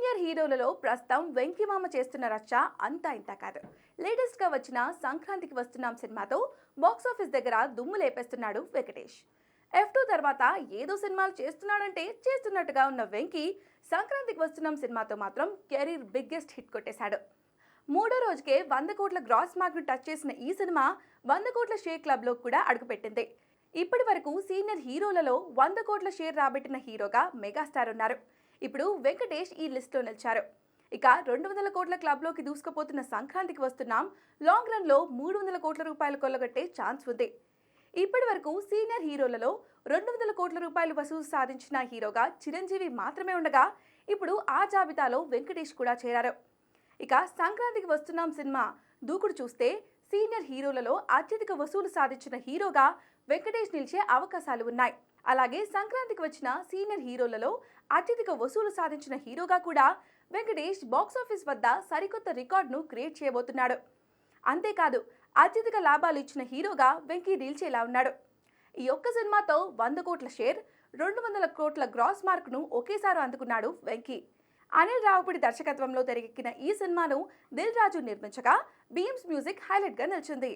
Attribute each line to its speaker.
Speaker 1: Senior హీరోలలో ప్రస్తుతం వెంకీమామ చేస్తున్న రచ్చ అంతా ఇంత కాదు. లేటెస్ట్ గా వచ్చిన సంక్రాంతికి వస్తున్నాం సినిమాతో బాక్సాఫీస్ దగ్గర దుమ్ము లేపేస్తున్నాడు వెంకటేష్. F2 తర్వాత ఏదో సినిమాలు చేస్తున్నాడంటే చేస్తున్నట్టుగా ఉన్న వెంకీ సంక్రాంతికి వస్తున్నాం సినిమాతో మాత్రం కెరీర్ బిగ్గెస్ట్ హిట్ కొట్టేశాడు. మూడో రోజుకే 100 కోట్ల గ్రాస్ మార్క్ ను టచ్ చేసిన ఈ సినిమా 100 కోట్ల షేర్ క్లబ్ లో కూడా అడుగుపెట్టింది. ఇప్పటి వరకు సీనియర్ హీరోలలో 100 కోట్ల షేర్ రాబట్టిన హీరోగా మెగాస్టార్ ఉన్నారు. ఇప్పుడు వెంకటేష్ ఈ లిస్టులో నిలిచారు. ఇక 200 కోట్ల క్లబ్లోకి దూసుకుపోతున్న సంక్రాంతికి వస్తున్నాం లాంగ్ రన్ లో 300 కోట్ల రూపాయలు కొల్లగొట్టే ఛాన్స్ ఉంది. ఇప్పటి వరకు సీనియర్ హీరోలలో 200 కోట్ల రూపాయలు వసూలు సాధించిన హీరోగా చిరంజీవి మాత్రమే ఉండగా ఇప్పుడు ఆ జాబితాలో వెంకటేష్ కూడా చేరారు. ఇక సంక్రాంతికి వస్తున్నాం సినిమా దూకుడు చూస్తే సీనియర్ హీరోలలో అత్యధిక వసూలు సాధించిన హీరోగా వెంకటేష్ నిలిచే అవకాశాలు ఉన్నాయి. అలాగే సంక్రాంతికి వచ్చిన సీనియర్ హీరోలలో అత్యధిక వసూలు సాధించిన హీరోగా కూడా వెంకటేష్ బాక్సాఫీస్ వద్ద సరికొత్త రికార్డును క్రియేట్ చేయబోతున్నాడు. అంతేకాదు అత్యధిక లాభాలు ఇచ్చిన హీరోగా వెంకీ నిలిచేలా ఉన్నాడు. ఈ ఒక్క సినిమాతో 100 కోట్ల షేర్, 200 కోట్ల గ్రాస్ మార్క్ను ఒకేసారి అందుకున్నాడు వెంకీ. అనిల్ రావుపూడి దర్శకత్వంలో తెరకెక్కిన ఈ సినిమాను దిల్ రాజు నిర్మించగా బీమ్స్ మ్యూజిక్ హైలైట్గా నిలిచింది.